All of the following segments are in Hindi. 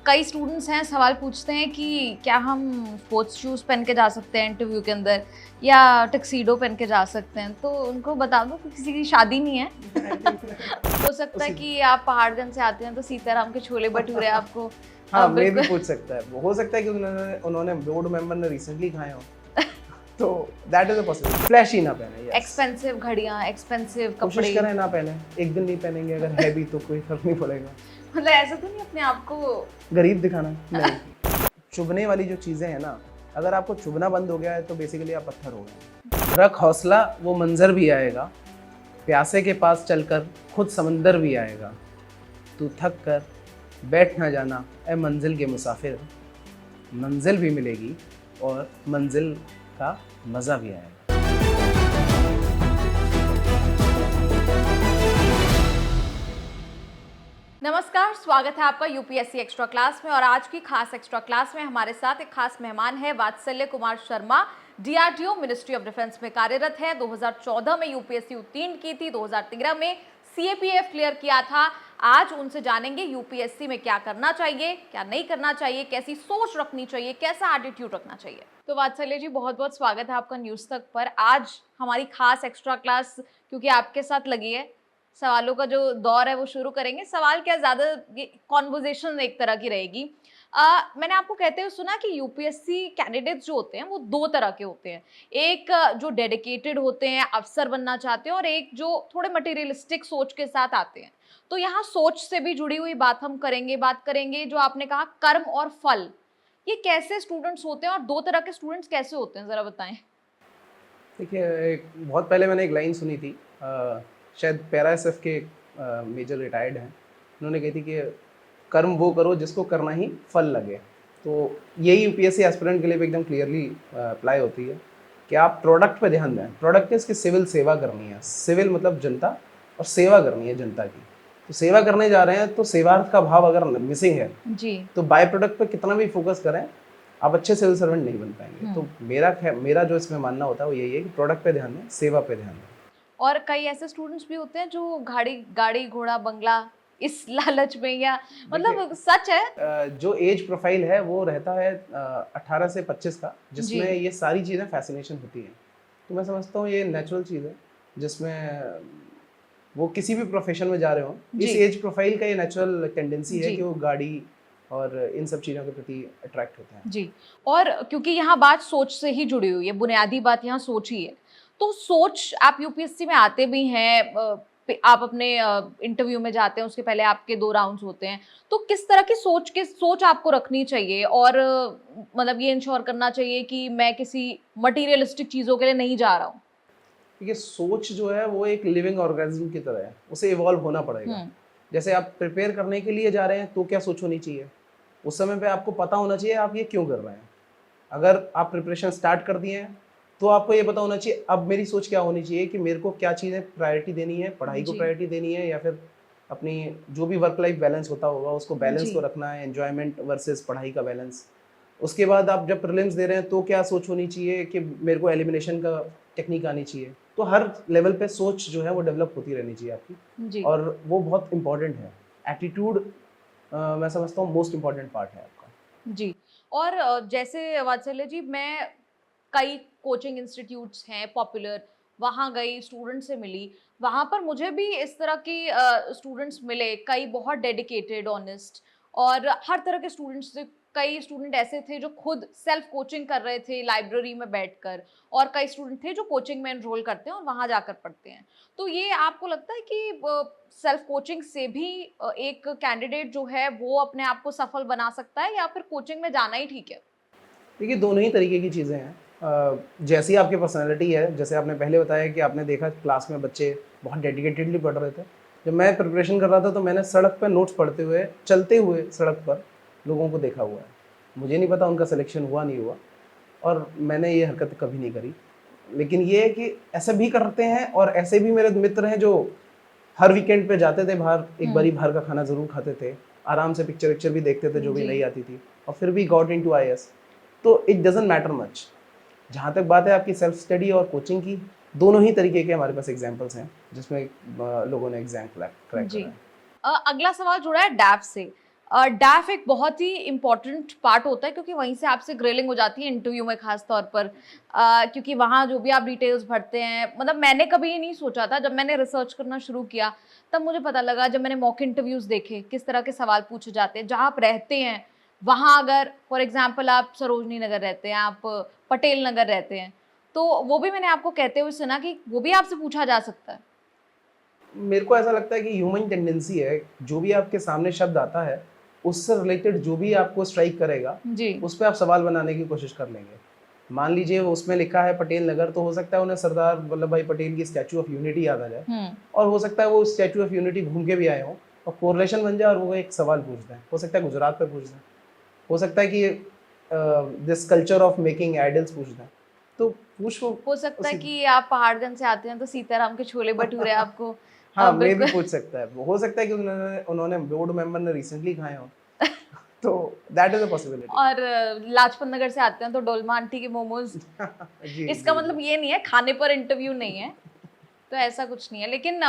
कई स्टूडेंट्स हैं सवाल पूछते हैं कि क्या हम स्पोर्ट्स शूज़ पहन के जा सकते हैं इंटरव्यू के अंदर या टक्सीडो पहन के जा सकते हैं। तो उनको बता दो कि किसी की शादी नहीं है। हो सकता है कि आप पहाड़गंज से आते हैं तो सीताराम के छोले भटूरे आपको हाँ, मैं भी बिल्कुल पूछ सकता है। हो सकता है कि उन्होंने बोर्ड मेंबर ने रिसेंटली खाए हो। तो that is a possibility. Flashy ना पहने, यस। एक्सपेंसिव घड़ियाँ, एक्सपेंसिव कोशिश कपड़े। करें ना पहने। एक दिन नहीं पहनेंगे, अगर है भी तो कोई फर्क नहीं पड़ेगा। मतलब ऐसा तो नहीं अपने आप को गरीब दिखाना नहीं। चुभने वाली जो चीजें हैं ना, अगर आपको चुभना बंद हो गया है तो बेसिकली आप पत्थर हो गए। रख हौसला, वो मंजर भी आएगा। प्यासे के पास चलकर खुद समंदर भी आएगा। तू थक कर बैठ ना जाना ए मंजिल के मुसाफिर, मंजिल भी मिलेगी और मंजिल का मज़ा भी आएगा। नमस्कार, स्वागत है आपका यूपीएससी एक्स्ट्रा क्लास में। और आज की खास एक्स्ट्रा क्लास में हमारे साथ एक खास मेहमान है वात्सल्य Kumar Sharma. DRDO ministry of defence में कार्यरत है। 2014 में यूपीएससी उत्तीर्ण की थी, 2013 में सीएपीएफ क्लियर किया था। आज उनसे जानेंगे यूपीएससी में क्या करना चाहिए, क्या नहीं करना चाहिए, कैसी सोच रखनी चाहिए, कैसा एटीट्यूड रखना चाहिए। तो वात्सल्य जी, बहुत बहुत स्वागत है आपका न्यूज़ तक पर। आज हमारी खास एक्स्ट्रा क्लास क्योंकि आपके साथ लगी है, सवालों का जो दौर है वो शुरू करेंगे। सवाल क्या, ज़्यादा कॉन्वर्जेशन एक तरह की रहेगी। मैंने आपको कहते हुए सुना कि यूपीएससी कैंडिडेट्स जो होते हैं वो दो तरह के होते हैं। एक जो डेडिकेटेड होते हैं, अफसर बनना चाहते हैं, और एक जो थोड़े मटेरियलिस्टिक सोच के साथ आते हैं। तो यहाँ सोच से भी जुड़ी हुई बात हम करेंगे। बात करेंगे जो आपने कहा कर्म और फल, ये कैसे स्टूडेंट्स होते हैं और दो तरह के स्टूडेंट्स कैसे होते हैं, ज़रा बताएं। देखिए, एक बहुत पहले मैंने एक लाइन सुनी थी, शायद पैरा एसएफ के मेजर रिटायर्ड हैं, उन्होंने कही थी कि कर्म वो करो जिसको करना ही फल लगे। तो यही यूपीएससी एस्पिरेंट के लिए भी एकदम क्लियरली अप्लाई होती है कि आप प्रोडक्ट पे ध्यान दें। प्रोडक्ट है इसकी सिविल सेवा करनी है। सिविल मतलब जनता, और सेवा करनी है जनता की। तो सेवा करने जा रहे हैं तो सेवार्थ का भाव अगर मिसिंग है जी। तो बाय प्रोडक्ट पे कितना भी फोकस करें, आप अच्छे सिविल सर्वेंट नहीं बन पाएंगे। तो मेरा जो इसमें मानना होता है वो यही है कि प्रोडक्ट पे ध्यान दें, सेवा पे ध्यान दें। और कई ऐसे स्टूडेंट्स भी होते हैं जो गाड़ी घोड़ा बंगला इस लालच में, या मतलब सच है। जो एज प्रोफाइल है वो रहता है 18 से 25 का, जिसमें ये सारी चीज़ें फैसिनेशन होती हैं। तो मैं समझता हूँ ये नेचुरल चीज़ है, जिसमें वो किसी भी प्रोफेशन में जा रहे हो, इस एज प्रोफाइल का ये नेचुरल टेंडेंसी है कि वो गाड़ी और इन सब चीज़ों के प्रति अट्रैक्ट होते हैं। जी। और क्योंकि यहाँ बात सोच से ही जुड़ी हुई है, बुनियादी बात यहाँ सोच ही है। तो सोच, आप यूपीएससी में आते भी हैं, आप अपने इंटरव्यू में जाते हैं, उसके पहले आपके 2 राउंड्स होते हैं। तो किस तरह की सोच आपको रखनी चाहिए, और मतलब ये इंश्योर करना चाहिए कि मैं किसी मटीरियलिस्टिक चीज़ों के लिए नहीं जा रहा हूँ? देखिए, सोच जो है वो एक लिविंग ऑर्गेनिज्म की तरह है, उसे इवॉल्व होना पड़ेगा। जैसे आप प्रिपेयर करने के लिए जा रहे हैं तो क्या सोच होनी चाहिए, उस समय पे आपको पता होना चाहिए आप ये क्यों कर रहे हैं। अगर आप प्रिपरेशन स्टार्ट कर दिए हैं तो आपको ये पता होना चाहिए अब मेरी सोच क्या होनी चाहिए कि मेरे को क्या चीज़ें प्रायोरिटी देनी है, पढ़ाई को प्रायोरिटी देनी है, या फिर अपनी जो भी वर्क लाइफ बैलेंस होता होगा उसको बैलेंस को रखना है, एन्जॉयमेंट वर्सेस पढ़ाई का बैलेंस। उसके बाद आप जब प्रीलिम्स दे रहे हैं तो क्या सोच होनी चाहिए कि मेरे को एलिमिनेशन का टेक्निक आनी चाहिए। तो हर लेवल पे सोच जो है वो डेवलप होती रहनी चाहिए आपकी, और वो बहुत इंपॉर्टेंट है। एटीट्यूड मैं समझता हूँ मोस्ट इम्पॉर्टेंट पार्ट है आपका। जी। और जैसे वात्सल्य जी, मैं कई कोचिंग इंस्टीट्यूट्स हैं पॉपुलर, वहाँ गई, स्टूडेंट से मिली। वहाँ पर मुझे भी इस तरह की स्टूडेंट्स मिले, कई बहुत डेडिकेटेड, ऑनेस्ट, और हर तरह के स्टूडेंट्स थे। कई स्टूडेंट ऐसे थे जो खुद सेल्फ कोचिंग कर रहे थे लाइब्रेरी में बैठकर, और कई स्टूडेंट थे जो कोचिंग में एनरोल करते हैं और वहाँ जाकर पढ़ते हैं। तो ये आपको लगता है कि सेल्फ कोचिंग से भी एक कैंडिडेट जो है वो अपने आप को सफल बना सकता है, या फिर कोचिंग में जाना ही ठीक है? देखिए, दोनों ही तरीके की चीज़ें हैं। जैसी आपकी पर्सनैलिटी है, जैसे आपने पहले बताया कि आपने देखा क्लास में बच्चे बहुत डेडिकेटेडली पढ़ रहे थे। जब मैं प्रिपरेशन कर रहा था तो मैंने सड़क पर नोट्स पढ़ते हुए, चलते हुए सड़क पर लोगों को देखा हुआ है। मुझे नहीं पता उनका सिलेक्शन हुआ नहीं हुआ, और मैंने ये हरकत कभी नहीं करी। लेकिन ये है कि ऐसे भी करते हैं, और ऐसे भी मेरे मित्र हैं जो हर वीकेंड पे जाते थे बाहर, एक बारी बाहर का खाना ज़रूर खाते थे, आराम से पिक्चर विक्चर भी देखते थे जो भी नहीं आती थी, और फिर भी गॉट इनटू आईएएस। तो इट डजंट मैटर मच। जहाँ तक बात है आपकी सेल्फ स्टडी और कोचिंग की, दोनों ही तरीके के हमारे पास एग्जांपल्स हैं जिसमें लोगों ने एग्जाम क्रैक करा है। अगला सवाल जुड़ा है डैप से। डैफ एक बहुत ही इम्पोर्टेंट पार्ट होता है क्योंकि वहीं से आपसे ग्रिलिंग हो जाती है इंटरव्यू में, खास तौर पर क्योंकि वहाँ जो भी आप डिटेल्स भरते हैं, मतलब मैंने कभी नहीं सोचा था, जब मैंने रिसर्च करना शुरू किया तब मुझे पता लगा, जब मैंने मॉक इंटरव्यूज़ देखे किस तरह के सवाल पूछे जाते हैं। जहाँ आप रहते हैं वहाँ, अगर फॉर एग्जाम्पल आप सरोजनी नगर रहते हैं, आप पटेल नगर रहते हैं, तो वो भी मैंने आपको कहते हुए सुना कि वो भी आपसे पूछा जा सकता है। मेरे को ऐसा लगता है कि ह्यूमन टेंडेंसी है, जो भी आपके सामने शब्द आता है उससे रिलेटेड जो भी आपको स्ट्राइक करेगा जी। उस पर आप सवाल बनाने की कोशिश कर लेंगे। मान लीजिए उसमें लिखा है पटेल नगर, तो हो सकता है उन्हें सरदार वल्लभ भाई पटेल की स्टैचू ऑफ यूनिटी याद आ जाए, और हो सकता है वो स्टैचू ऑफ यूनिटी घूम के भी आए हों और कोरिलेशन बन जाए और वो एक सवाल पूछ दें। हो सकता है गुजरात पे पूछ दें, हो सकता है कि this culture of making idols पूछ दें, तो पूछ वो हो सकता है उसी कि आप पहाड़गंज से आते हैं तो सीताराम के छोले भटूरे आपको हाँ मे भी बिल्कुल पूछ सकता है। हो सकता है कि उन्होंने उन्होंने बोर्ड मेंबर ने रिसेंटली खाए हों, तो दैट इज अ पॉसिबिलिटी। और लाजपत नगर से आते हैं तो डोलमा आंटी के मोमोज। जी इसका जी मतलब जी। ये नहीं है खाने पर इंटरव्यू नहीं है, तो ऐसा कुछ नहीं है। लेकिन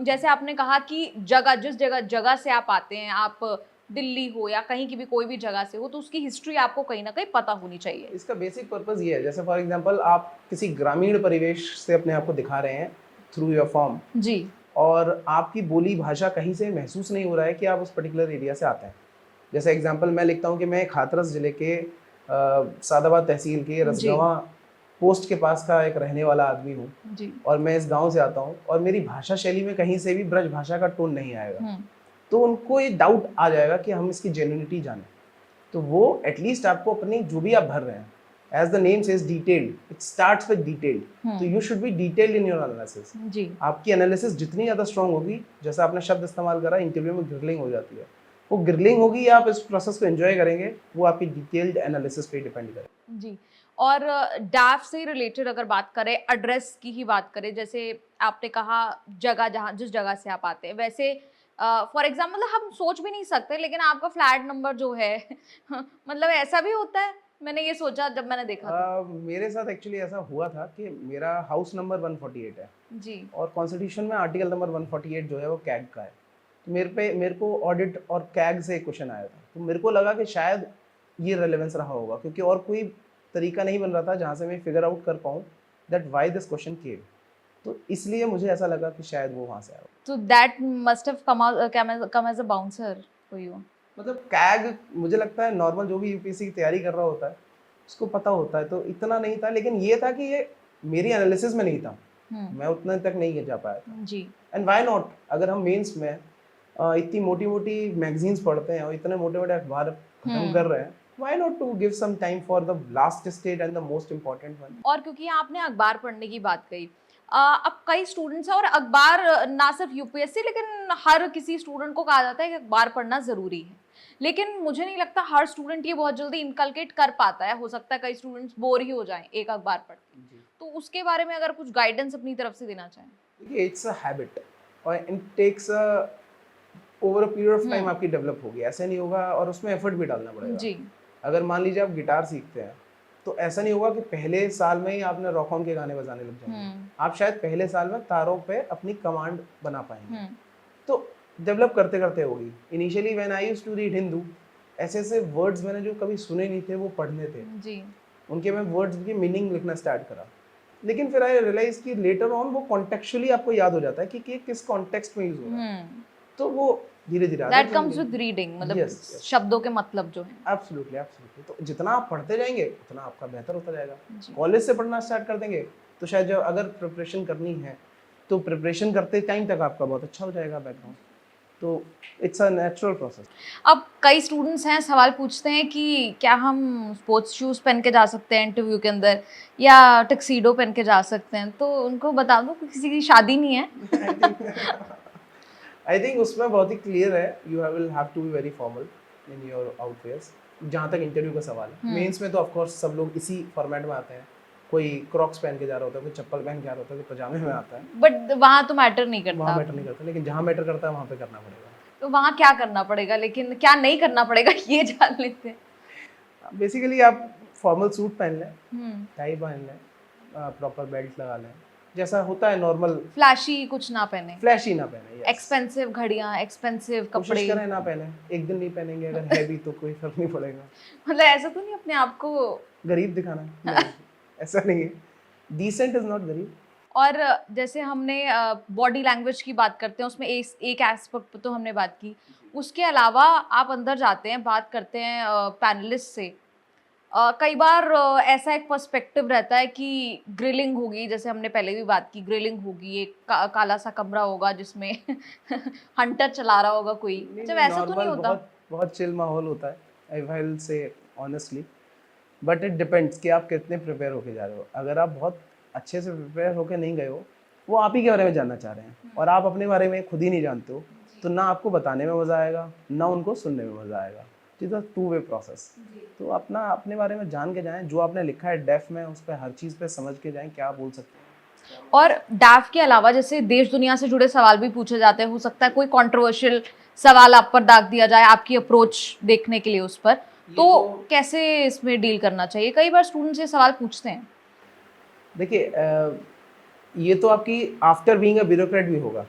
जैसे आपने कहा कि जगह, जिस जगह जगह से आप आते हैं, आप दिल्ली हो या कहीं की भी कोई भी जगह से हो, तो उसकी हिस्ट्री आपको कहीं ना कहीं पता होनी चाहिए। इसका बेसिक पर्पस ये है, जैसे फॉर एग्जांपल आप किसी ग्रामीण परिवेश से अपने आप को दिखा रहे हैं थ्रू योर फॉर्म, जी। और आपकी बोली भाषा कहीं से महसूस नहीं हो रहा है कि आप उस पर्टिकुलर एरिया से आते हैं। जैसे एग्जांपल मैं लिखता हूँ कि मैं एक हाथरस जिले के सादाबाद तहसील के जी। रसगवा पोस्ट के पास का एक रहने वाला आदमी हूँ, जी। और मैं इस गांव से आता हूँ, और मेरी भाषा शैली में कहीं से भी ब्रज भाषा का टोन नहीं आएगा, हम्म। तो उनको ये डाउट आ जाएगा कि हम इसकी जेन्युइनिटी जानें। तो वो एटलीस्ट आपको अपनी जो भी आप भर रहे हैं, as the name says detailed, it starts with detailed, तो you should be detailed in your analysis. जी। आपकी एनालिसिस जितनी ज़्यादा स्ट्रांग होगी, जैसा आपने शब्द इस्तेमाल करा इंटरव्यू में, ग्रिलिंग हो जाती है, वो ग्रिलिंग होगी या आप इस प्रोसेस को एंजॉय करेंगे, वो आपकी डिटेल्ड एनालिसिस पे डिपेंड करेगा। जी। और डैफ से रिलेटेड अगर बात करें, एड्रेस की ही बात करें, जैसे आपने कहा जगह, जहाँ जिस जगह से आप आते हैं, वैसे फॉर एग्जाम्पल हम सोच भी नहीं सकते, लेकिन आपका फ्लैट नंबर जो है मतलब ऐसा भी होता है, मैंने ये सोचा जब मैंने देखा तो। मेरे साथ एक्चुअली ऐसा हुआ था कि मेरा हाउस नंबर 148 है, जी। और कॉन्स्टिट्यूशन में आर्टिकल नंबर 148 जो है वो कैग का है। तो मेरे को ऑडिट और कैग से क्वेश्चन आया था, तो मेरे को लगा कि शायद ये रेलेवेंस रहा होगा, क्योंकि और कोई तरीका नहीं बन रहा था जहाँ से मैं फिगर आउट कर पाऊँ that why this question came. तो इसलिए मुझे ऐसा लगा कि शायद वो वहाँ से आया। तो that must have come as a bouncer for you. मतलब कैग मुझे लगता है नॉर्मल जो भी यूपीएससी की तैयारी कर रहा होता है उसको पता होता है, तो इतना नहीं था, लेकिन ये था कि ये मेरी एनालिसिस में नहीं था, मैं उतने तक नहीं जा पाया था। जी। एंड व्हाई नॉट, अगर हम मेंस में इतनी मोटी मोटी मैगजीन्स पढ़ते हैं और इतने मोटे मोटे अखबार खत्म कर रहे हैं, why not to give some time for the last stage and the most important one. और क्योंकि आपने अखबार पढ़ने की बात कही, अब कई स्टूडेंट्स हैं, और अखबार ना सिर्फ यूपीएससी, लेकिन हर किसी स्टूडेंट को कहा जाता है कि अखबार पढ़ना ज़रूरी है, लेकिन मुझे नहीं लगता हर स्टूडेंट ये बहुत जल्दी इनकलकेट कर पाता है। हो सकता है कई स्टूडेंट्स बोर ही हो जाएं एक अखबार पढ़ के, तो उसके बारे में अगर कुछ गाइडेंस अपनी तरफ से देना चाहें। देखिए इट्स अ हैबिट, और it takes over a period of time आपकी डेवलप होगी, ऐसे नहीं होगा, और उसमें एफर्ट भी डालना पड़ेगा। जी। अगर मान लीजिए आप गिटार सीखते हैं, तो ऐसा नहीं होगा कि पहले साल में ही आपने रॉक ऑन के गाने बजाने लग जाएंगे, आप शायद पहले साल में तारों पे अपनी कमांड बना पाएंगे, तो डेवलप करते करते होगी। Initially when I used to read Hindu, ऐसे ऐसे वर्ड्स मैंने जो कभी सुने नहीं थे वो पढ़ने थे जी। उनके, मैं वर्ड्स की मीनिंग लिखना स्टार्ट करा, लेकिन फिर आई रियलाइज कि लेटर ऑन वो कॉन्टेक्चुअली आपको याद हो जाता है कि किस कॉन्टेक्स्ट में यूज हो रहा है, तो वो धीरे धीरे आदत दैट बन कम्स गई। विद रीडिंग, मतलब यस, शब्दों के मतलब जो है। Absolutely absolutely. तो जितना आप पढ़ते जाएंगे उतना आपका बेहतर होता जाएगा। जी। कॉलेज से पढ़ना स्टार्ट कर देंगे तो शायद जब अगर प्रिपरेशन करनी है तो प्रिपरेशन करते टाइम तक आपका बहुत अच्छा हो जाएगा बैकग्राउंड, तो इट्स अ नेचुरल प्रोसेस। अब कई स्टूडेंट्स हैं, सवाल पूछते हैं कि क्या हम स्पोर्ट्स शूज पहन के जा सकते हैं इंटरव्यू के अंदर, या टक्सीडो पहन के जा सकते हैं, तो उनको बता दो कि किसी की शादी नहीं है। आई थिंक उसमें बहुत ही क्लियर है, you will have to be very formal in your outwears. जहाँ तक इंटरव्यू का सवाल है, मेंस में तो ऑफ कोर्स सब लोग इसी फॉर्मेट में आते हैं, कोई क्रॉक्स पहन के जा रहा होता है, कोई चप्पल पहन के जा रहा होता है, कोई पजामे में आता है, बट वहाँ तो मैटर नहीं करता। वहाँ मैटर नहीं करता, लेकिन जहाँ मैटर करता है वहाँ पे करना पड़ेगा। तो वहाँ क्या करना पड़ेगा, लेकिन क्या नहीं करना पड़ेगा ये जान लेते हैं। बेसिकली आप फॉर्मल सूट पहन लें, टाई पहन लें, प्रॉपर बेल्ट लगा लें, जैसा होता है नॉर्मल, फ्लैशी कुछ ना पहने, फ्लैशी ना पहने, yes। एक्सपेंसिव घड़ियां, एक्सपेंसिव कोशिश कपड़े, करें ना पहने, एक दिन नहीं पहनेंगे अगर है भी तो कोई फर्क नहीं पड़ेगा। मतलब ऐसा तो नहीं अपने आप को। गरीब दिखाना नहीं, ऐसा नहीं है, डिसेंट इज नॉट गरीब। और जैसे हमने बॉडी लैंग्वेज की बात करते हैं, उसमें एक एस्पेक्ट पे तो हमने बात की, उसके अलावा आप अंदर जाते हैं, बात करते हैं पैनलिस्ट से, कई बार ऐसा एक पर्सपेक्टिव रहता है कि ग्रिलिंग होगी, जैसे हमने पहले भी बात की, ग्रिलिंग होगी, एक काला सा कमरा होगा जिसमें हंटर चला रहा होगा कोई, नहीं जब नहीं, ऐसा तो नहीं नॉर्मल होता। बहुत बहुत चिल माहौल होता है, I will say honestly, but it depends कि आप कितने प्रिपेयर होके जा रहे हो। अगर आप बहुत अच्छे से प्रिपेयर होके नहीं गए हो, वो आप ही के बारे में जानना चाह रहे हैं और आप अपने बारे में खुद ही नहीं जानते हो, तो ना आपको बताने में मज़ा आएगा ना उनको सुनने में मज़ा आएगा। It is a two way process. तो अपना अपने बारे में जान के जाएं, जो आपने लिखा है डेफ में उस पर हर चीज़ पे समझ के जाएं क्या बोल सकते हैं। और डैफ के अलावा जैसे देश दुनिया से जुड़े सवाल भी पूछे जाते हैं, हो सकता है कोई कंट्रोवर्शियल सवाल आप पर दाग दिया जाए आपकी अप्रोच देखने के लिए उस पर, तो कैसे इसमें डील करना चाहिए? कई बार स्टूडेंट्स ये सवाल पूछते हैं। देखिए ये तो आपकी आफ्टर बीइंग अ ब्यूरोक्रेट भी होगा,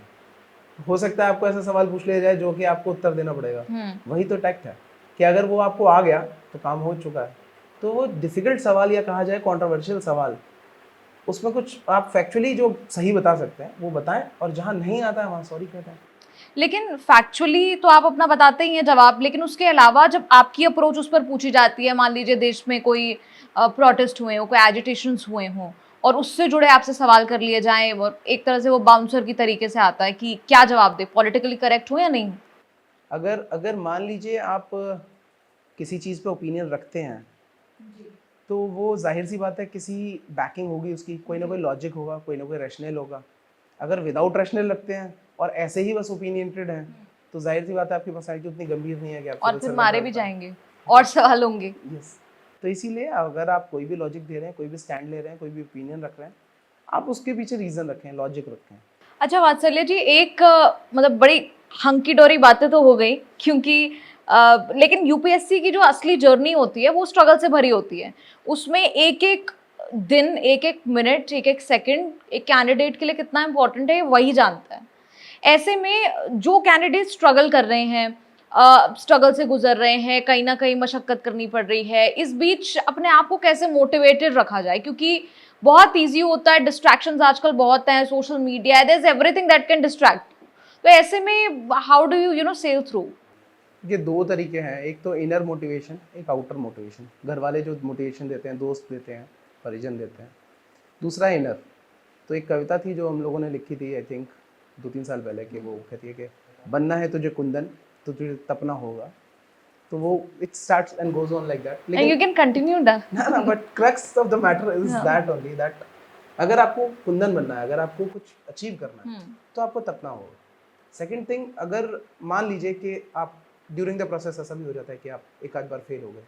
हो सकता है आपको ऐसा सवाल पूछ लिया जाए जो कि आपको उत्तर देना पड़ेगा। वही तो टैक्ट है कि अगर वो आपको आ गया तो काम हो चुका है। तो वो डिफिकल्ट सवाल या कहा जाए कंट्रोवर्शियल सवाल, उसमें कुछ आप फैक्चुअली जो सही बता सकते हैं वो बताएं, और जहाँ नहीं आता है वहाँ सॉरी कहते हैं। लेकिन फैक्चुअली तो आप अपना बताते ही हैं जवाब, लेकिन उसके अलावा जब आपकी अप्रोच उस पर पूछी जाती है, मान लीजिए देश में कोई प्रोटेस्ट हुए हो, कोई एजिटेशंस हुए हों और उससे जुड़े आपसे सवाल कर लिए जाएं, और एक तरह से वो बाउंसर की तरीके से आता है कि क्या जवाब दे, पॉलिटिकली करेक्ट हो या नहीं। अगर अगर मान लीजिए आप किसी चीज़ पे ओपिनियन रखते हैं, तो वो जाहिर सी बात है किसी बैकिंग होगी उसकी, कोई ना कोई लॉजिक होगा, कोई ना कोई रैशनल होगा। अगर विदाउट रैशनल रखते हैं और ऐसे ही बस ओपिनियंटेड हैं, तो जाहिर सी बात है आपकी पर्सनैलिटी उतनी गंभीर नहीं है कि आपको और फिर मारे भी जाएंगे और सवाल होंगे। यस। तो इसीलिए अगर आप कोई भी लॉजिक दे रहे हैं, कोई भी स्टैंड ले रहे हैं, कोई भी ओपिनियन रख रहे हैं, आप उसके पीछे रीज़न रखें, लॉजिक रखें। अच्छा वात्सल्य जी, एक मतलब बड़ी हंकी डोरी बातें तो हो गई, क्योंकि लेकिन यूपीएससी की जो असली जर्नी होती है वो स्ट्रगल से भरी होती है। उसमें एक एक दिन, एक एक मिनट, एक एक सेकंड एक कैंडिडेट के लिए कितना इंपॉर्टेंट है वही जानता है। ऐसे में जो कैंडिडेट स्ट्रगल कर रहे हैं, स्ट्रगल से गुजर रहे हैं, कहीं ना कहीं मशक्कत करनी पड़ रही है, इस बीच अपने आप को कैसे मोटिवेटेड रखा जाए? क्योंकि बहुत ईजी होता है, डिस्ट्रैक्शंस आजकल बहुत हैं, social media, there is everything that can distract. तो ऐसे में how do you know sail through? ये दो तरीके हैं, एक तो इनर मोटिवेशन, एक आउटर मोटिवेशन। घर वाले जो मोटिवेशन देते हैं, दोस्त देते हैं, परिजन देते हैं। दूसरा है इनर। तो एक कविता थी जो हम लोगों ने लिखी थी आई थिंक 2-3 साल पहले, कि वो कहती है कि बनना है तुझे कुंदन तो तुझे तपना होगा। तो वो it starts and goes on like that. You can continue that. ना but crux of the matter is that only, that अगर आपको कुंदन बनना है, अगर आपको कुछ अचीव करना है, तो आपको तपना होगा। सेकंड थिंग, अगर मान लीजिए कि आप ड्यूरिंग द प्रोसेस ऐसा भी हो जाता है कि आप एक आध बार फेल हो गए,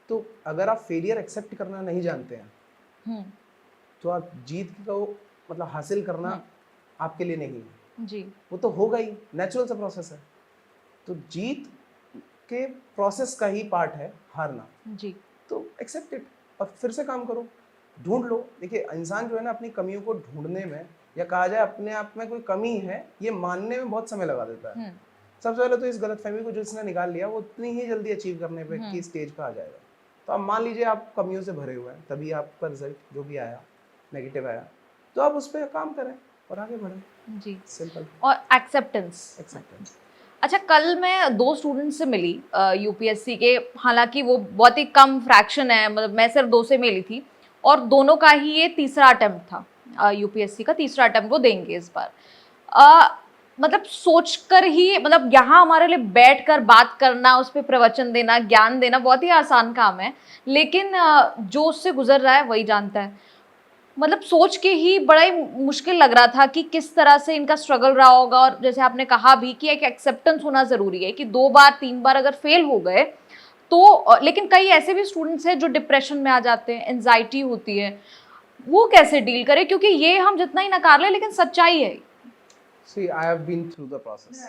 तो अगर आप फेलियर एक्सेप्ट करना नहीं जानते हैं, तो आप जीत को मतलब हासिल करना आपके लिए नहीं है जी। वो तो होगा ही, नेचुरल सा प्रोसेस है। तो जीत के प्रोसेस का ही पार्ट है हारना जी। तो एक्सेप्ट इट और फिर से काम करो, ढूंढ लो। देखिए इंसान जो है ना, अपनी कमियों को ढूंढने में, या कहा जाए अपने आप में कोई कमी है ये मानने में बहुत समय लगा देता है। सबसे पहले तो इस गलतफहमी को जो इसने निकाल लिया, वो उतनी ही जल्दी अचीव करने पे की स्टेज पे आ जाएगा। तो आप मान लीजिए आप कमियों से भरे हुए हैं, तभी आपका रिजल्ट जो भी आया नेगेटिव आया, तो आप उस पर काम करें और आगे बढ़ें। जी, सिंपल। और एक्सेप्टेंस। अच्छा, कल मैं 2 स्टूडेंट्स से मिली यूपीएससी के, हालांकि वो बहुत ही कम फ्रैक्शन है, मतलब मैं सिर्फ 2 से मिली थी, और दोनों का ही ये तीसरा अटेम्प्ट था, यूपीएससी का तीसरा अटेम्प्ट वो देंगे इस बार। मतलब सोचकर ही, मतलब यहाँ हमारे लिए बैठकर बात करना, उस पर प्रवचन देना, ज्ञान देना बहुत ही आसान काम है, लेकिन जो उससे गुजर रहा है वही जानता है। मतलब सोच के ही बड़ा ही मुश्किल लग रहा था कि किस तरह से इनका स्ट्रगल रहा होगा। और जैसे आपने कहा भी कि एक एक्सेप्टेंस होना ज़रूरी है कि 2 बार 3 बार अगर फेल हो गए तो, लेकिन कई ऐसे भी स्टूडेंट्स हैं जो डिप्रेशन में आ जाते हैं, एंजाइटी होती है, वो कैसे डील करें? क्योंकि ये हम जितना ही नकार लें, लेकिन सच्चाई है। See, I have been through the process.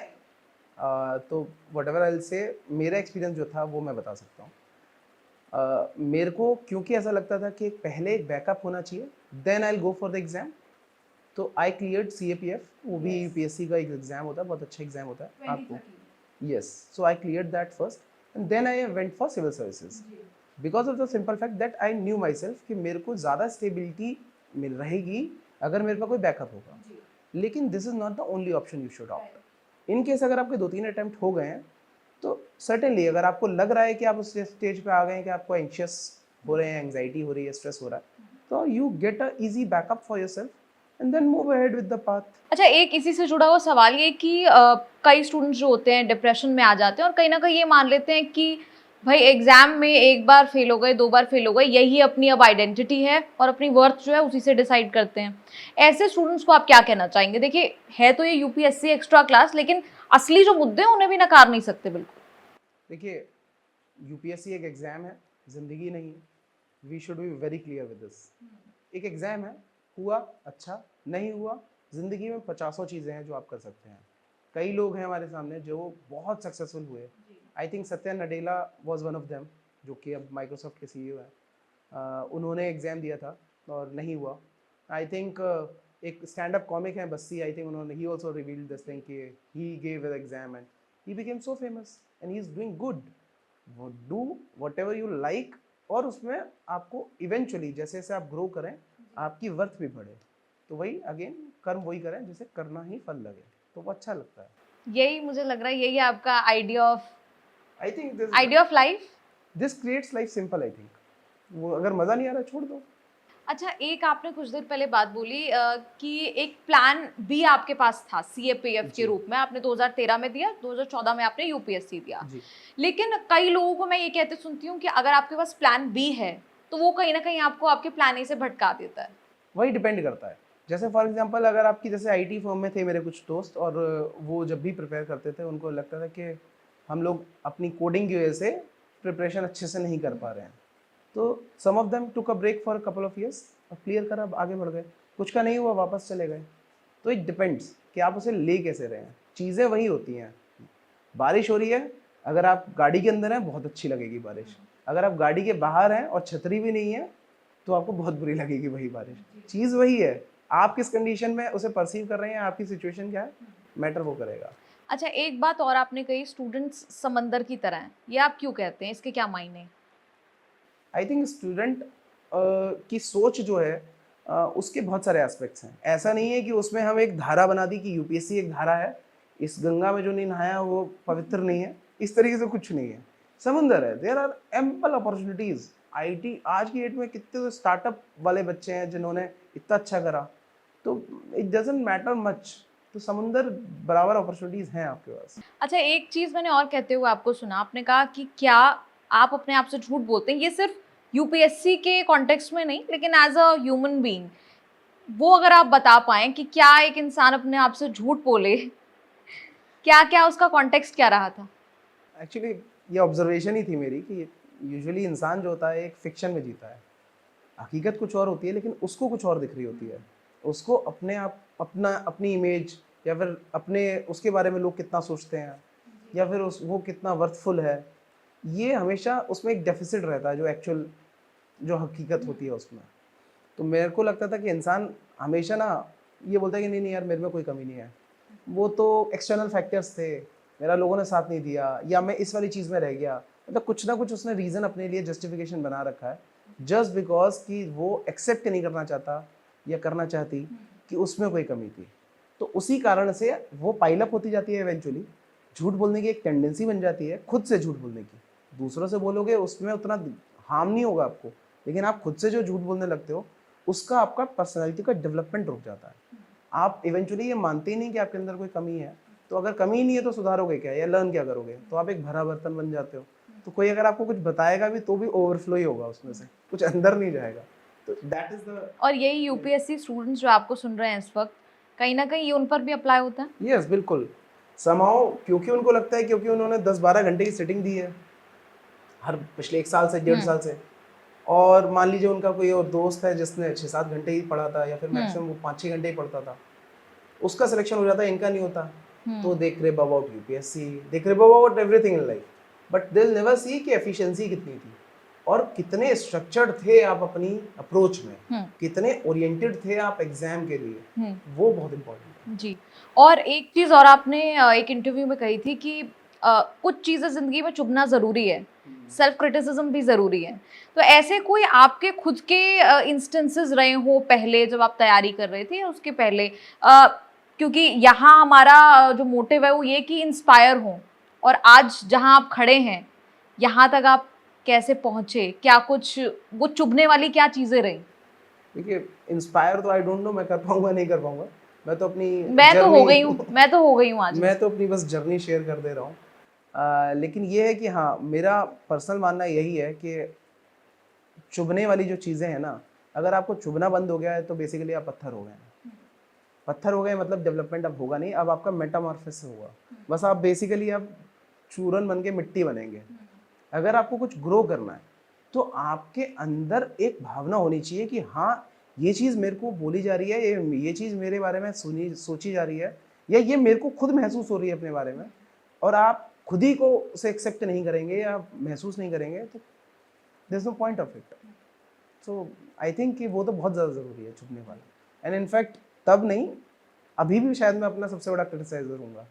तो whatever I'll say, मेरा एक्सपीरियंस जो था वो मैं बता सकता हूँ। मेरे को क्योंकि ऐसा लगता था कि पहले एक बैकअप होना चाहिए, then I will go for the exam. तो आई क्लियर्ड CAPF, वो भी यूपीएससी का एक एग्जाम होता है, बहुत अच्छा एग्जाम होता है आपको। Yes, so I cleared that first and then I went for civil services because of the simple fact that I knew myself कि मेरे को ज़्यादा स्टेबिलिटी मिल रहेगी अगर मेरे पास कोई बैकअप होगा। लेकिन this is not the only option you should opt. In case अगर आपके 2-3 अटैम्प्ट हो गए हैं तो सर्टेनली अगर आपको लग रहा है कि आप उस स्टेज पे आ गए हैं कि आपको एंशियस हो रहे हैं, एंग्जाइटी हो रही है, स्ट्रेस हो रहा है, तो you get a easy backup for yourself and then move ahead with the path. अच्छा, एक इसी से जुड़ा हुआ सवाल ये कि कई स्टूडेंट्स जो होते हैं डिप्रेशन में आ जाते हैं और कहीं ना कहीं ये मान लेते हैं कि भाई एग्जाम में एक बार फेल हो गए, 2 बार फेल हो गए, यही अपनी अब आइडेंटिटी है और अपनी वर्थ जो है उसी से डिसाइड करते हैं। ऐसे स्टूडेंट्स को आप क्या कहना चाहेंगे? देखिए, है तो ये यूपीएससी एक्स्ट्रा क्लास, लेकिन असली जो मुद्दे हैं उन्हें भी नकार नहीं सकते बिल्कुल। देखिए, यूपीएससी एक एग्जाम है, जिंदगी नहीं। We should be very clear with this. एक एग्जाम है, हुआ अच्छा, नहीं हुआ, जिंदगी में 50 चीज़ें हैं जो आप कर सकते हैं। कई लोग हैं हमारे सामने जो बहुत सक्सेसफुल हुए। I think Satya Nadella was one of them, जो कि अब माइक्रोसॉफ्ट के CEO हैं। उन्होंने एग्ज़ाम दिया था और नहीं हुआ। आई थिंक एक स्टैंड अप कॉमिक है बस्सी, आई थिंक उन्होंने ही ऑल्सो रिवील्ड दिस थिंग कि he gave the exam and he became so famous and he is doing good. Do whatever you like, और उसमें आपको इवेंचुअली जैसे जैसे आप ग्रो करें आपकी वर्थ भी बढ़े। तो वही अगेन कर्म वही करें जिसे करना ही फल लगे, तो वो अच्छा लगता है। यही मुझे लग रहा है, यही आपका idea of life. This creates life simple. I think वो अगर मज़ा नहीं आ रहा छोड़ दो। अच्छा, एक आपने कुछ देर पहले बात बोली कि एक प्लान बी आपके पास था CAPF के रूप में, आपने 2013 में दिया, 2014 में आपने यूपीएससी दिया। लेकिन कई लोगों को मैं ये कहते सुनती हूँ कि अगर आपके पास प्लान बी है तो वो कहीं ना कहीं आपको आपके प्लान ए से भटका देता है। वही डिपेंड करता है। जैसे फॉर एग्जांपल अगर आपकी जैसे IT फर्म में थे मेरे कुछ दोस्त, और वो जब भी प्रिपेयर करते थे उनको लगता था कि हम लोग अपनी कोडिंग की वजह से प्रिपरेशन अच्छे से नहीं कर पा रहे हैं, तो some of them took a break for couple of years और क्लियर कर अब आगे बढ़ गए। कुछ का नहीं हुआ, वापस चले गए। तो इट डिपेंड्स कि आप उसे ले कैसे रहे हैं। चीज़ें वही होती हैं। बारिश हो रही है, अगर आप गाड़ी के अंदर हैं बहुत अच्छी लगेगी बारिश। अगर आप गाड़ी के बाहर हैं और छतरी भी नहीं है तो आपको बहुत बुरी लगेगी वही बारिश। चीज़ वही है, आप किस कंडीशन में उसे परसीव कर रहे हैं, आपकी सिचुएशन क्या है, मैटर वो करेगा। अच्छा, एक बात और आपने कही, स्टूडेंट्स समंदर की तरह हैं, ये आप क्यों कहते हैं? इसके क्या मायने? आई थिंक स्टूडेंट की सोच जो है उसके बहुत सारे एस्पेक्ट्स हैं। ऐसा नहीं है कि उसमें हम एक धारा बना दी कि यूपीएससी एक धारा है, इस गंगा में जो नहीं नहाया वो पवित्र नहीं है, इस तरीके से कुछ नहीं है। समुंदर है, there are ample opportunities. IT आज की डेट में कितने तो स्टार्टअप वाले बच्चे हैं जिन्होंने इतना अच्छा करा, तो इट डजंट मैटर मच। तो समुंदर बराबर अपॉर्चुनिटीज हैं आपके पास। अच्छा, एक चीज मैंने और कहते हुए आपको सुना, आपने कहा कि क्या आप अपने आप से झूठ बोलते हैं? ये सिर्फ यूपीएससी के कॉन्टेक्स्ट में नहीं, लेकिन एज अ ह्यूमन बीइंग, वो अगर आप बता पाएं कि क्या एक इंसान अपने आप से झूठ बोले, क्या क्या उसका कॉन्टेक्स्ट क्या रहा था? एक्चुअली ये ऑब्जर्वेशन ही थी मेरी कि यूजुअली इंसान जो होता है एक फिक्शन में जीता है। हकीकत कुछ और होती है लेकिन उसको कुछ और दिख रही होती है। उसको अपने आप अपनी इमेज या फिर अपने उसके बारे में लोग कितना सोचते हैं या फिर वो कितना वर्थफुल है, ये हमेशा उसमें एक डेफिसिट रहता है जो एक्चुअल जो हकीकत होती है उसमें। तो मेरे को लगता था कि इंसान हमेशा ना ये बोलता है कि नहीं नहीं यार मेरे में कोई कमी नहीं है, वो तो एक्सटर्नल फैक्टर्स थे, मेरा लोगों ने साथ नहीं दिया या मैं इस वाली चीज़ में रह गया। मतलब कुछ ना कुछ उसने रीज़न अपने लिए जस्टिफिकेशन बना रखा है जस्ट बिकॉज कि वो एक्सेप्ट नहीं करना चाहता या करना चाहती कि उसमें कोई कमी थी। तो उसी कारण से वो पाइलअप होती जाती है इवेंचुअली। झूठ बोलने की एक टेंडेंसी बन जाती है, खुद से झूठ बोलने की। दूसरों से बोलोगे उसमें उतना हार्म नहीं होगा आपको, लेकिन आप खुद से जो झूठ बोलने लगते हो उसका आपका पर्सनैलिटी का डेवलपमेंट रुक जाता है। आप इवेंचुअली ये मानते ही नहीं कि आपके अंदर कोई कमी है, तो अगर कमी ही नहीं है तो सुधारोगे क्या या लर्न क्या करोगे? तो आप एक भरा बर्तन बन जाते हो। तो कोई अगर आपको कुछ बताएगा भी तो भी ओवरफ्लो ही होगा, उसमें से कुछ अंदर नहीं जाएगा। तो दैट इज द। और यही यूपीएससी स्टूडेंट्स जो आपको सुन रहे हैं इस वक्त, कहीं ना कहीं ये उन पर भी अप्लाई होता है? यस बिल्कुल। समाओ क्योंकि उनको लगता है, क्योंकि उन्होंने 10-12 घंटे की सिटिंग दी है हर पिछले 1 साल से 1.5 साल से, और मान लीजिए उनका कोई और दोस्त है जिसने 6-7 घंटे ही पढ़ा था या फिर मैक्सिमम वो 5-6 घंटे ही पढ़ता था, उसका सिलेक्शन हो जाता है, इनका नहीं होता। तो they crave about UPSC, they crave about everything in life, but they will never see कि एफिशिएंसी कितनी थी। और कितने स्ट्रक्चर्ड थे आप अपनी अप्रोच में, कितने ओरिएंटेड थे आप एग्जाम के लिए, वो बहुत इंपॉर्टेंट है। जी। और एक चीज और आपने एक इंटरव्यू में कही थी कि कुछ चीजें जिंदगी में चुभना जरूरी है, सेल्फ क्रिटिसिज्म भी जरूरी है। तो ऐसे कोई आपके खुद के इंस्टेंसेस रहे हो पहले जब आप तैयारी कर रहे थे या उसके पहले? क्योंकि यहाँ हमारा जो मोटिव है वो ये कि इंस्पायर हो, और आज जहाँ आप खड़े हैं यहाँ तक आप कैसे पहुंचे, क्या कुछ वो चुभने वाली क्या चीजें रही? देखिए, इंस्पायर तो आई डोंट नो मैं कर पाऊंगा नहीं कर पाऊंगा। मैं तो अपनी मैं तो हो गई जर्नी हूँ, मैं तो हो गई हूँ आज। मैं तो अपनी बस जर्नी शेयर कर दे रहा हूँ। लेकिन ये है कि हाँ, मेरा पर्सनल मानना यही है कि चुभने वाली जो चीज़ें हैं ना, अगर आपको चुभना बंद हो गया है तो बेसिकली आप पत्थर हो गए हैं। पत्थर हो गए मतलब डेवलपमेंट अब होगा नहीं, अब आपका मेटामॉर्फोसिस होगा। बस आप बेसिकली अब चूरन बन के मिट्टी बनेंगे। अगर आपको कुछ ग्रो करना है तो आपके अंदर एक भावना होनी चाहिए कि हाँ, ये चीज़ मेरे को बोली जा रही है, ये चीज़ मेरे बारे में सोची जा रही है, या ये मेरे को खुद महसूस हो रही है अपने बारे में, और आप खुद ही को उसे एक्सेप्ट नहीं करेंगे या महसूस नहीं करेंगे तो there is no point of it. So I think कि वो तो बहुत ज़्यादा ज़रूरी है चुभने वाला। एंड इनफैक्ट तब नहीं, अभी भी शायद मैं अपना सबसे बड़ा क्रिटिसाइजर हूँगा।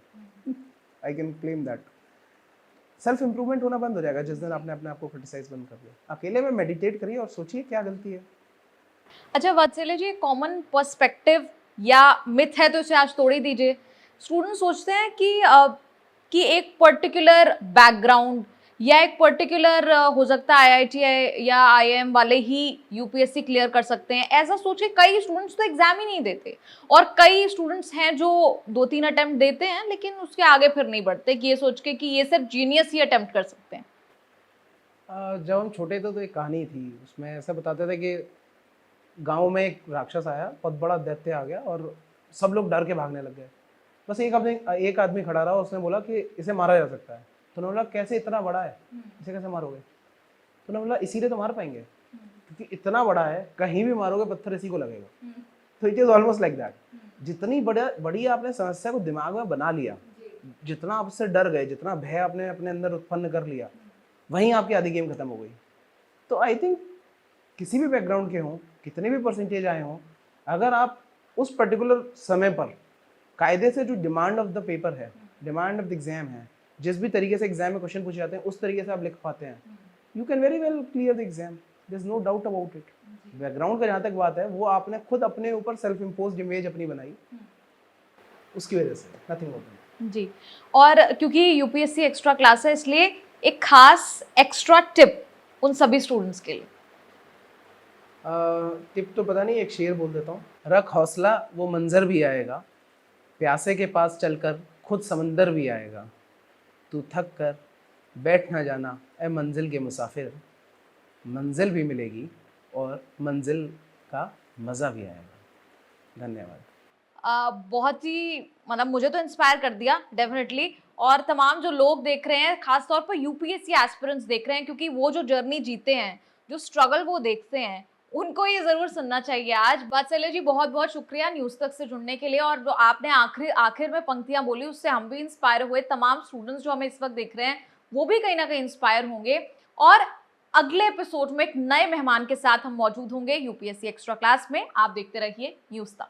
I can claim that. Self improvement होना बंद हो जाएगा जिस दिन आपने अपने आप को क्रिटिसाइज बंद कर दिया। अकेले में मेडिटेट करिए और सोचिए क्या गलती है। अच्छा वात्सल्य जी, कॉमन पर्सपेक्टिव या मिथ है तो इसे आज तोड़ ही दीजिए। स्टूडेंट सोचते हैं कि एक पर्टिकुलर बैकग्राउंड या एक पर्टिकुलर हो सकता है आईआईटी या आईआईएम वाले ही यूपीएससी क्लियर कर सकते हैं। ऐसा सोच के कई स्टूडेंट्स तो एग्जाम ही नहीं देते, और कई स्टूडेंट्स हैं जो 2-3 अटेम्प्ट देते हैं लेकिन उसके आगे फिर नहीं बढ़ते, कि ये सोच के कि ये सिर्फ जीनियस ही अटेम्प्ट कर सकते हैं। जब हम छोटे थे तो एक कहानी थी, उसमें ऐसा बताते थे कि गांव में एक राक्षस आया, बहुत बड़ा दैत्य आ गया और सब लोग डर के भागने लग गए। बस एक आदमी खड़ा रहा और उसने बोला कि इसे मारा जा सकता है। तो उन्होंने बोला कैसे, इतना बड़ा है, इसे कैसे मारोगे? तो उन्होंने बोला इसीलिए तो मार पाएंगे क्योंकि इतना बड़ा है, कहीं भी मारोगे पत्थर इसी को लगेगा। तो it is almost like that. जितनी बड़ी आपने समस्या को दिमाग में बना लिया, जितना आप उससे डर गए, जितना भय आपने अपने अंदर उत्पन्न कर लिया, वहीं आपकी आधी गेम खत्म हो गई। तो आई थिंक किसी भी बैकग्राउंड के हों, कितने भी परसेंटेज आए हों, अगर आप उस पर्टिकुलर समय पर कायदे से जो डिमांड ऑफ द पेपर है, डिमांड ऑफ द एग्जाम है, जिस भी तरीके से एग्जाम में क्वेश्चन पूछे जाते हैं उस तरीके से आप लिख पाते हैं, you can very well clear the exam. There is no doubt about it. Background का जहाँ तक बात है, वो आपने खुद अपने ऊपर सेल्फ इम्पोज्ड इमेज अपनी बनाई, उसकी वजह से, नथिंग मोर देन। जी। और क्योंकि यूपीएससी एक्स्ट्रा क्लास है, इसलिए एक खास एक्स्ट्रा टिप उन सभी स्टूडेंट्स के लिए। टिप तो पता नहीं, एक शेर बोल देता हूँ। रख हौसला, वो मंजर भी आएगा, प्यासे के पास चलकर खुद समंदर भी आएगा, तू थक कर बैठ ना जाना ए मंजिल के मुसाफिर, मंजिल भी मिलेगी और मंजिल का मज़ा भी आएगा। धन्यवाद। बहुत ही मतलब मुझे तो इंस्पायर कर दिया डेफिनेटली, और तमाम जो लोग देख रहे हैं, खास तौर पर यूपीएससी एस्पिरेंट्स देख रहे हैं, क्योंकि वो जो जर्नी जीते हैं, जो स्ट्रगल वो देखते हैं, उनको ये जरूर सुनना चाहिए आज। वात्सल्य जी, बहुत बहुत शुक्रिया न्यूज़ तक से जुड़ने के लिए, और जो आपने आखिर में पंक्तियां बोली उससे हम भी इंस्पायर हुए। तमाम स्टूडेंट्स जो हमें इस वक्त देख रहे हैं वो भी कहीं ना कहीं इंस्पायर होंगे। और अगले एपिसोड में एक नए मेहमान के साथ हम मौजूद होंगे यूपीएससी एक्स्ट्रा क्लास में। आप देखते रहिए न्यूज़ तक।